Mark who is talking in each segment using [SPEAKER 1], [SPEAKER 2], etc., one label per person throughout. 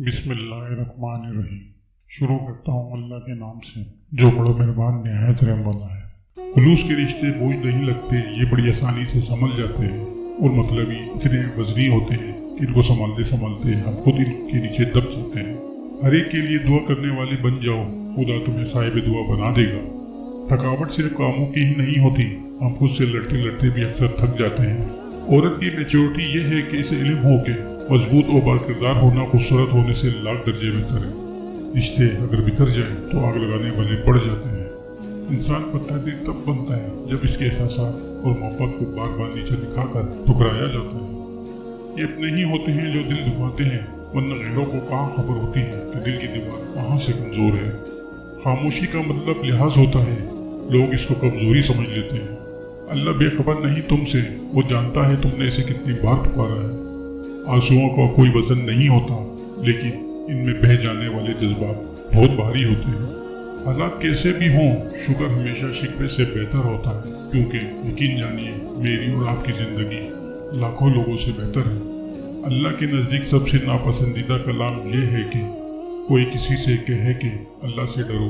[SPEAKER 1] बिस्मिल्लाहिर्रहमानिर्रहीम। शुरू करता हूँ अल्लाह के नाम से जो बड़ा मेहरबान निहायत रहम वाला है। खुलूस के रिश्ते बोझ नहीं लगते, ये बड़ी आसानी से समझ जाते हैं और मतलबी इतने वजनी होते हैं कि इनको संभालते संभालते हम खुद इनके नीचे दब जाते हैं। हर एक के लिए दुआ करने वाले बन जाओ, खुदा तुम्हें साहिब दुआ बना देगा। थकावट सिर्फ कामों की ही नहीं होती, हम खुद से लड़ते लड़ते भी अक्सर थक जाते हैं। औरत की मेच्योरिटी ये है कि इसे इल्म हो के मजबूत और बाकिरदार होना खूबसूरत होने से लाख दर्जे बेहतर है। रिश्ते अगर बिखर जाए तो आग लगाने वाले बढ़ जाते हैं। इंसान पत्थर तब बनता है जब इसके एहसासात और मोहब्बत को बार बार नीचे दिखाकर ठुकराया जाता है। ये अपने ही होते हैं जो दिल दुखाते हैं, वरना गैरों को कहाँ खबर होती है कि दिल की दीवार कहाँ से कमजोर है। खामोशी का मतलब लिहाज होता है, लोग इसको कमजोरी समझ लेते हैं। अल्लाह बेखबर नहीं तुमसे, वो जानता है तुमने इसे कितनी बार पुकारा है। आंसुओं का कोई वजन नहीं होता, लेकिन इनमें बह जाने वाले जज्बात बहुत भारी होते हैं। हालात कैसे भी हों, शुक्र हमेशा शिकवे से बेहतर होता है, क्योंकि यकीन जानिए मेरी और आपकी जिंदगी लाखों लोगों से बेहतर है। अल्लाह के नज़दीक सबसे नापसंदीदा कलाम यह है कि कोई किसी से कहे कि अल्लाह से डरो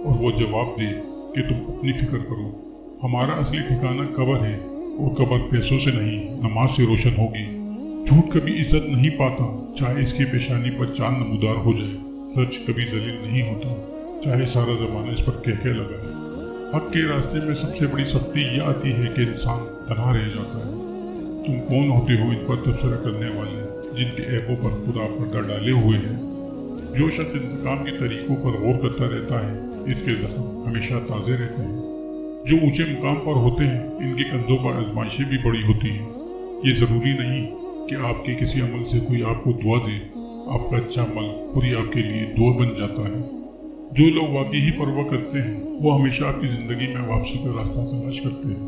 [SPEAKER 1] और वो जवाब दे कि तुम अपनी फिक्र करो। हमारा असली ठिकाना कब्र है और कब्र पैसों से नहीं, नमाज से रोशन होगी। झूठ कभी इज्जत नहीं पाता, चाहे इसकी पेशानी पर चांद नमूदार हो जाए। सच कभी दलील नहीं होता, चाहे सारा ज़माना इस पर कह लगाए। हक के रास्ते में सबसे बड़ी सख्ती यह आती है कि इंसान तन्हा रह जाता है। तुम कौन होते हो इन पर तबसरा करने वाले, जिनके ऐबों पर खुदा पर्दा डाले हुए हैं। जो शख्स इंतकाम के तरीकों पर गौर करता रहता है, इसके जख्म हमेशा ताज़े रहते हैं। जो ऊंचे मुकाम पर होते हैं, इनके कंधों पर आजमाइशें भी बड़ी होती हैं। ये ज़रूरी नहीं कि आपके किसी अमल से कोई आपको दुआ दे, आपका अच्छा अमल खुद ही आपके लिए दुआ बन जाता है। जो लोग वाकई ही परवाह करते हैं, वो हमेशा आपकी ज़िंदगी में वापसी का रास्ता तलाश करते हैं।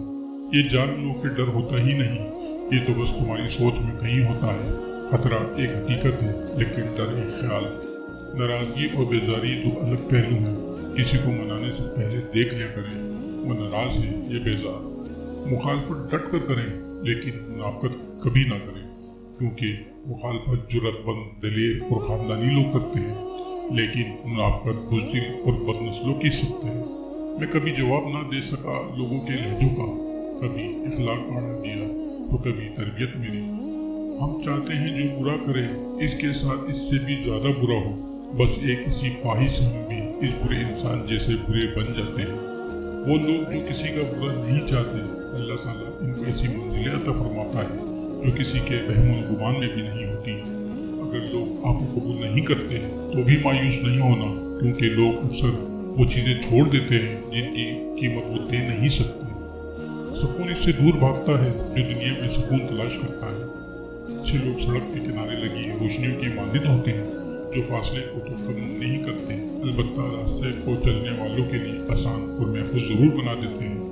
[SPEAKER 1] ये जान लो कि डर होता ही नहीं, ये तो बस तुम्हारी सोच में कहीं होता है। खतरा एक हकीकत है, लेकिन डर एक ख्याल। नाराज़गी और बेजारी दो अलग पहलू हैं। किसी को मनाने से पहले देख लिया करें वो नाराज़ है या बेजार। मुखालफत डट कर करें, लेकिन मुनाफकत कभी ना करें, क्योंकि मुखालफत जुर्रतमंद, दलेर और ख़ानदानी लोग करते हैं, लेकिन मुनाफकत बुज़दिल और बदनस्लों की सिफत है। मैं कभी जवाब ना दे सका लोगों के लहजों का, कभी इखलाक बढ़ा दिया तो कभी तरबियत मेरी। हम चाहते हैं जो बुरा करे इसके साथ इससे भी ज़्यादा बुरा हो, बस एक इसी ख्वाहिश से हम भी इस बुरे इंसान जैसे बुरे बन जाते हैं। वो लोग जो किसी का बुरा नहीं चाहते, अल्लाह ताला इनको ऐसी मंजिलें अता फरमाता है जो किसी के वहम गुमान में भी नहीं होती। अगर लोग आपको कबूल नहीं करते तो भी मायूस नहीं होना, क्योंकि लोग अक्सर वो चीज़ें छोड़ देते हैं जिनकी कीमत वो दे नहीं सकते। सुकून इससे दूर भागता है जो दुनिया में सुकून तलाश करता है। अच्छे लोग सड़क के किनारे लगी रोशनियों की मानद होते हैं, जो फासले को तो कम नहीं करते, अलबत्ता रास्ते को चलने वालों के लिए आसान और महफूज ज़रूर बना देते हैं।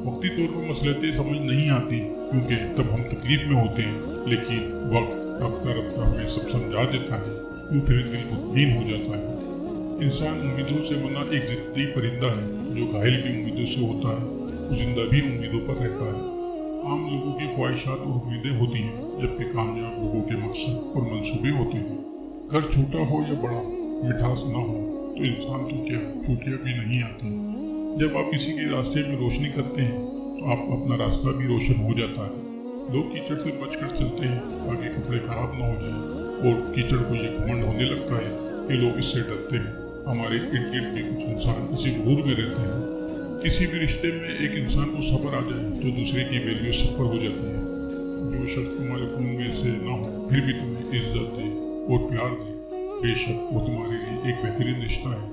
[SPEAKER 1] वक्ती तौर पर मसलतें समझ नहीं आती, क्योंकि तब हम तकलीफ में होते हैं, लेकिन वक्त रफ्ता रफ्ता हमें सब समझा देता है, तो फिर दिल मुतमईन हो जाता है। इंसान उम्मीदों से बना एक ज़िद्दी परिंदा है, जो घायल की उम्मीदों से होता है, वो जिंदा भी उम्मीदों पर रहता है। आम लोगों की ख्वाहिशात और उम्मीदें होती हैं, जबकि कामयाब लोगों के मकसद और मंसूबे होते हैं। घर छोटा हो या बड़ा, मिठास ना हो तो इंसान तो क्या चूटियाँ भी नहीं आती। जब आप किसी के रास्ते में रोशनी करते हैं तो आपका अपना रास्ता भी रोशन हो जाता है। लोग कीचड़ से बचकर चलते हैं ताकि कपड़े खराब ना हो जाएं, और कीचड़ को ये घमंड होने लगता है कि लोग इससे डरते हैं। हमारे इर्द गिर्द भी कुछ इंसान इसी गुरूर में रहते हैं। किसी भी रिश्ते में एक इंसान को सब्र आ जाए तो दूसरे की वैल्यू सफर हो जाती है। जो शख्स तुम्हारे खून में से ना हो फिर भी तुम्हें इज्जत दे और प्यार दे, बेशक वो तुम्हारे लिए एक बेहतरीन रिश्ता है।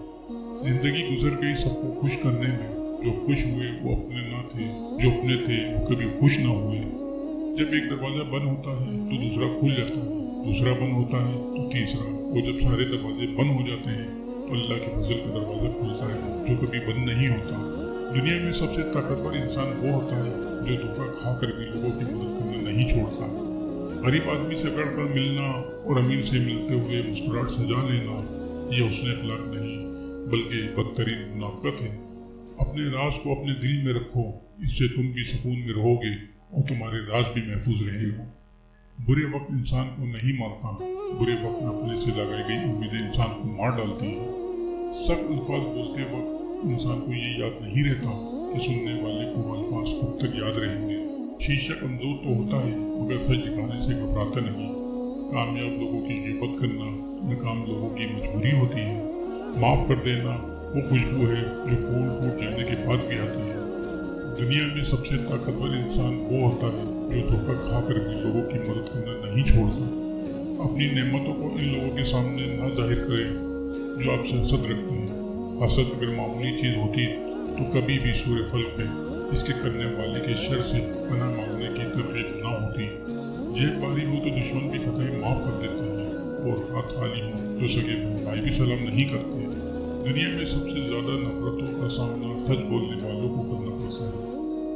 [SPEAKER 1] जिंदगी गुजर गई सबको खुश करने में, जो खुश हुए वो अपने ना थे, जो अपने थे वो कभी खुश ना हुए। जब एक दरवाज़ा बंद होता है तो दूसरा खुल जाता है, दूसरा बंद होता है तो तीसरा, और जब सारे दरवाजे बंद हो जाते हैं तो अल्लाह के फजल का दरवाज़ा खुलता है जो कभी बंद नहीं होता। दुनिया में सबसे ताकतवर इंसान वो होता है जो धोखा खाकर भी लोगों की मदद करना नहीं छोड़ता। गरीब आदमी से बढ़कर मिलना और अमीर से मिलते हुए मुस्कुराहट सजा लेना, ये हुस्न अखलाक नहीं बल्कि बदतरीन मुनाफकत है। अपने राज को अपने दिल में रखो, इससे तुम भी सुकून में रहोगे और तुम्हारे राज भी महफूज रहेगा। बुरे वक्त इंसान को नहीं मारता, बुरे वक्त में अपने से लगाई गई उम्मीदें इंसान को मार डालती हैं। सख्त अल्फाज बोलते वक्त इंसान को ये याद नहीं रहता कि सुनने वाले को वो अल्फाज कब तक याद रहेंगे। शीशा कमजोर तो होता है मगर सच दिखाने से घबराता नहीं। कामयाब लोगों की गिबत करना नाकाम लोगों की मजबूरी होती है। माफ़ कर देना वो खुशबू है जो फूल फूट जाने के बाद भी आती है। दुनिया में सबसे ताकतवर इंसान वो होता है जो धोखा खा कर भी लोगों की मदद करना नहीं छोड़ता। अपनी नेमतों को इन लोगों के सामने ना जाहिर करें जो आपसे हसद रखते हैं। हसद अगर मामूली चीज़ होती तो कभी भी सूर्य फल पे इसके करने वाले के शर से पनाह मांगने की तरकीब ना होती। जेब बारी हो तो दुश्मन भी खताएं माफ़ कर देते हैं और हाथ खाली हो तो सगे भाई भी सलाम नहीं करते। दुनिया में सबसे ज़्यादा नफरतों का सामना सच बोलने वालों को करना पड़ता है।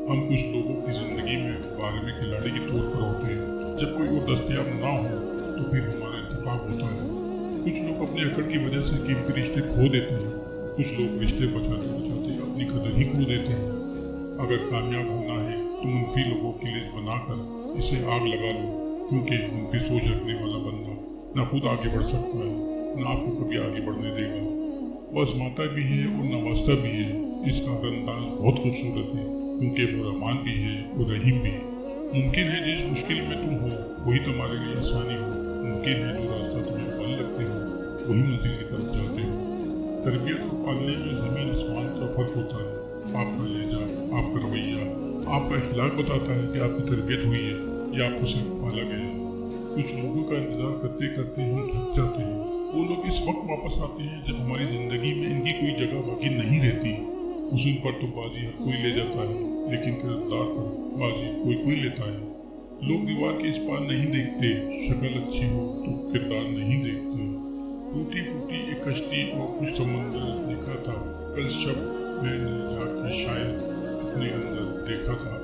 [SPEAKER 1] हम कुछ लोगों की ज़िंदगी में बारे में खिलाड़ी के तौर पर होते हैं। जब कोई और दस्तयाब ना हो तो फिर हमारा इंतखाब होता है। कुछ लोग अपने अकड़ की वजह से कीमती रिश्ते खो देते हैं, कुछ लोग रिश्ते बचाते बचाते अपनी कदर ही खो देते हैं। अगर कामयाब होना है तो मुनफी लोगों की लिस्ट बनाकर इसे आग लगा लो, क्योंकि मुनफी सोच रखने वाला बंदा ना खुद आगे बढ़ सकता है ना आपको कभी आगे बढ़ने देगा। वो आजमाता भी है और नवाजता भी है। इसका हर अंदाज बहुत खूबसूरत है क्योंकि वो रहमान भी है और रहीम भी। मुमकिन है जिस मुश्किल में तुम हो वही तुम्हारे लिए आसानी हो। मुमकिन है जो रास्ता तुम्हें बल लगते हो वही मंजिल की तरफ जाते हो। तरबियत को पालने में ज़मीन आसमान का फर्क होता है। आपका लहजा, आपका रवैया, आपका इखलाक बताता है कि आपकी तरबियत हुई है या आपको सिर्फ पाला गया है। कुछ लोगों का इंतजार करते करते हम थक जाते हैं। वो लोग इस वक्त वापस आते हैं जब हमारी ज़िंदगी में इनकी कोई जगह बाकी नहीं रहती। उसूल पर तो बाजी हर कोई ले जाता है, लेकिन किरदार पर बाजी कोई कोई लेता है। लोग दीवार के इस पार नहीं देखते, शक्ल अच्छी हो तो किरदार नहीं देखते। टूटी फूटी एक कश्ती और कुछ समंदर देखा था, कल शब मैंने जाके शायद अपने अंदर देखा था।